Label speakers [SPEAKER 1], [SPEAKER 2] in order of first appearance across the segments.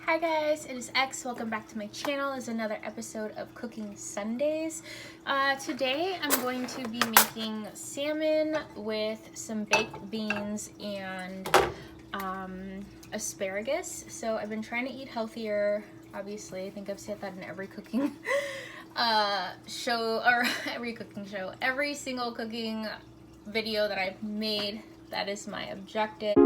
[SPEAKER 1] Hi guys, it is X. Welcome back to my channel. It's another episode of Cooking Sundays. Today I'm going to be making salmon with some baked beans and asparagus. So I've been trying to eat healthier, obviously. I think I've said that in every cooking show, or every single cooking video that I've made. That is my objective.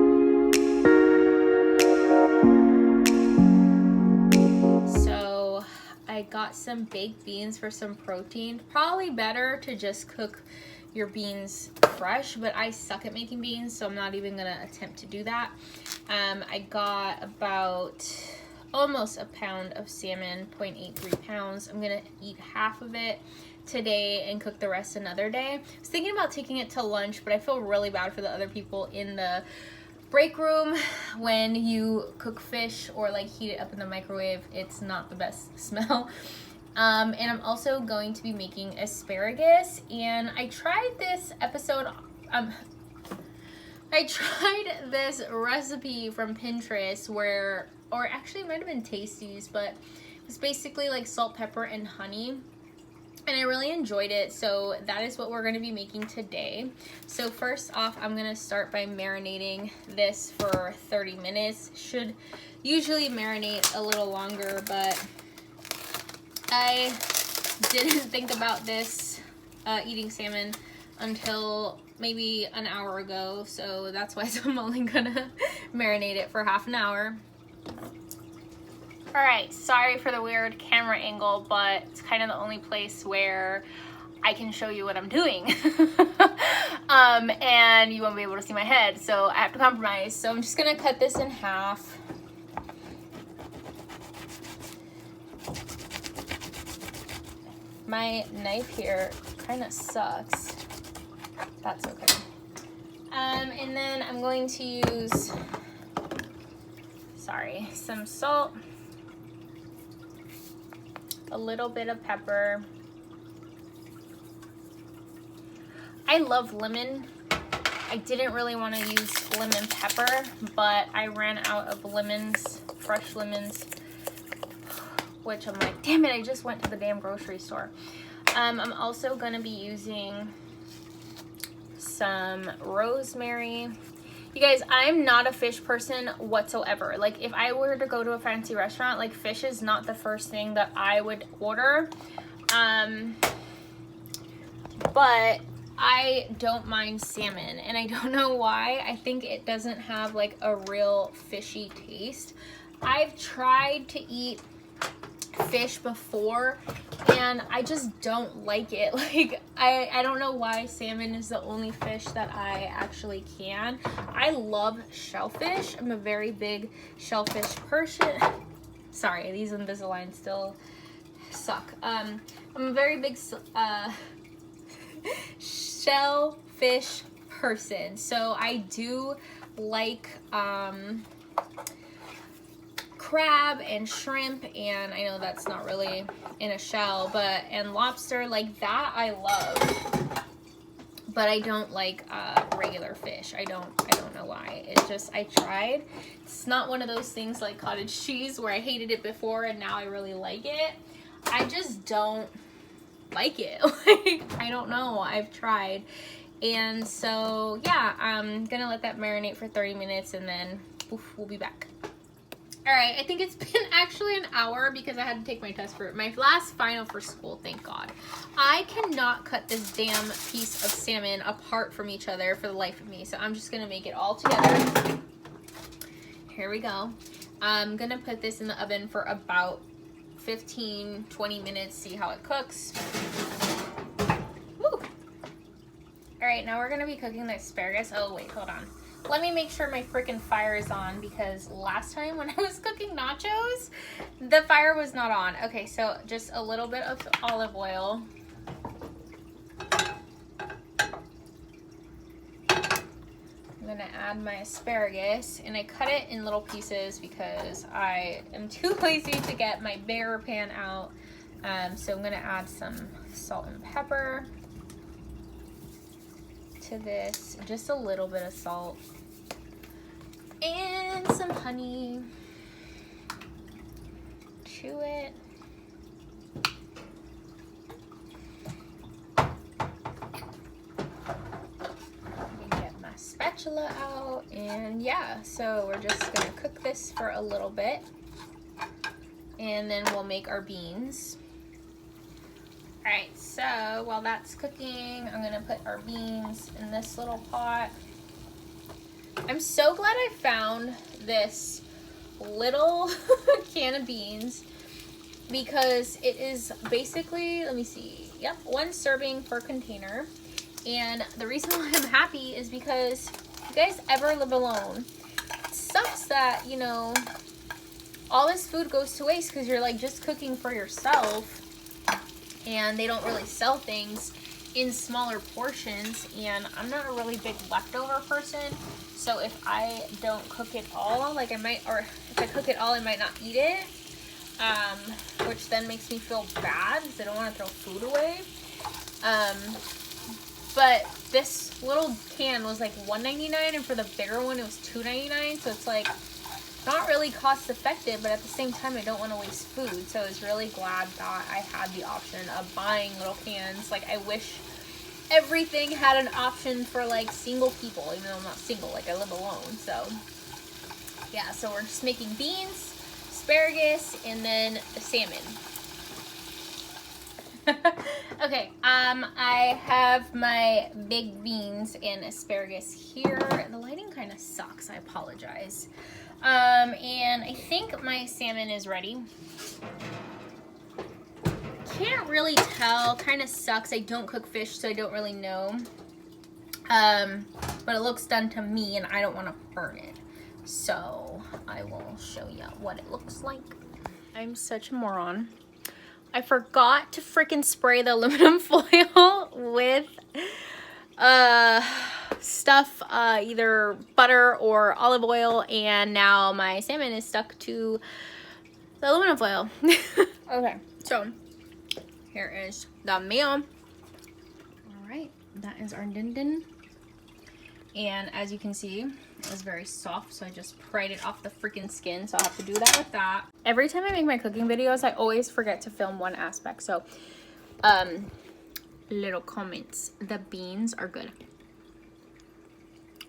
[SPEAKER 1] I got some baked beans for some protein. Probably better to just cook your beans fresh, but I suck at making beans, so I'm not even gonna attempt to do that. I got about almost a pound of salmon, 0.83 pounds. I'm gonna eat half of it today and cook the rest another day. I was thinking about taking it to lunch, but I feel really bad for the other people in the break room. When you cook fish or like heat it up in the microwave, it's not the best smell. And I'm also going to be making asparagus, and I tried this recipe from Pinterest or actually it might have been Tasty's, but it was basically like salt, pepper, and honey. And I really enjoyed it, so that is what we're going to be making today. So first off, I'm going to start by marinating this for 30 minutes. Should usually marinate a little longer, but I didn't think about this eating salmon until maybe an hour ago, so that's why I'm only going to marinate it for half an hour. Alright, sorry for the weird camera angle, but it's kind of the only place where I can show you what I'm doing. And you won't be able to see my head, so I have to compromise. So I'm just going to cut this in half. My knife here kind of sucks. That's okay. And then I'm going to use, some salt, a little bit of pepper. I love lemon. I didn't really want to use lemon pepper, but I ran out of lemons, fresh lemons, which I'm like, damn it, I just went to the damn grocery store. I'm also going to be using some rosemary. You guys, I'm not a fish person whatsoever. Like, if I were to go to a fancy restaurant, like, fish is not the first thing that I would order. But I don't mind salmon, and I don't know why. I think it doesn't have, like, a real fishy taste. I've tried to eat fish before, and I just don't like it. Like, I don't know why salmon is the only fish that I actually can. I love shellfish. I'm a very big shellfish person. Sorry, these Invisalign still suck. I'm a very big shellfish person, so I do like crab and shrimp, and I know that's not really in a shell, and lobster, like that I love, but I don't like regular fish. I don't know why. It's just, I tried. It's not one of those things like cottage cheese where I hated it before and now I really like it. I just don't like it. Like, I don't know. I've tried. And so yeah, I'm gonna let that marinate for 30 minutes and then we'll be back. Alright, I think it's been actually an hour because I had to take my test for my last final for school, thank God. I cannot cut this damn piece of salmon apart from each other for the life of me, so I'm just going to make it all together. Here we go. I'm going to put this in the oven for about 15-20 minutes, see how it cooks. Woo! Alright, now we're going to be cooking the asparagus. Oh, wait, hold on. Let me make sure my freaking fire is on, because last time when I was cooking nachos, the fire was not on. Okay, so just a little bit of olive oil. I'm gonna add my asparagus, and I cut it in little pieces because I am too lazy to get my bigger pan out. So I'm gonna add some salt and pepper to this, just a little bit of salt, and some honey. to it. Get my spatula out, and yeah, so we're just gonna cook this for a little bit, and then we'll make our beans. All right, so while that's cooking, I'm gonna put our beans in this little pot. I'm so glad I found this little can of beans, because it is basically, let me see, yep, 1 serving per container. And the reason why I'm happy is because if you guys ever live alone, it sucks that, you know, all this food goes to waste because you're like just cooking for yourself, and they don't really sell things in smaller portions, and I'm not a really big leftover person. So if I don't cook it all, like I might, or if I cook it all, I might not eat it, which then makes me feel bad because I don't want to throw food away. But this little can was like $1.99, and for the bigger one it was $2.99, so it's like not really cost effective, but at the same time I don't want to waste food. So I was really glad that I had the option of buying little cans. Like I wish everything had an option for like single people, even though I'm not single, like I live alone. So yeah, so we're just making beans, asparagus, and then the salmon. Okay, I have my big beans and asparagus here. The lighting kind of sucks, I apologize. And I think my salmon is ready. Can't really tell, kind of sucks. I don't cook fish, so I don't really know. But it looks done to me, and I don't want to burn it. So I will show you what it looks like. I'm such a moron. I forgot to freaking spray the aluminum foil with stuff, either butter or olive oil, and now my salmon is stuck to the aluminum foil. Okay, so here is the meal. All right, that is our din din. And as you can see, it was very soft, so I just pried it off the freaking skin, so I'll have to do that with that. Every time I make my cooking videos, I always forget to film one aspect. So, little comments. The beans are good.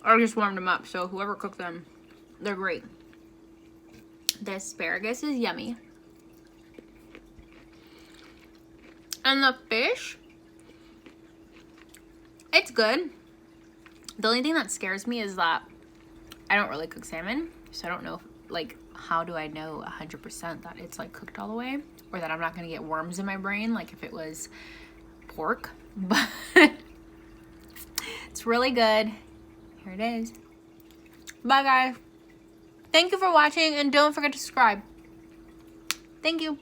[SPEAKER 1] I just warmed them up, so whoever cooked them, they're great. The asparagus is yummy. And the fish, it's good. The only thing that scares me is that I don't really cook salmon, so I don't know, like, how do I know 100% that it's, like, cooked all the way, or that I'm not going to get worms in my brain, like if it was pork, but it's really good. Here it is. Bye, guys. Thank you for watching, and don't forget to subscribe. Thank you.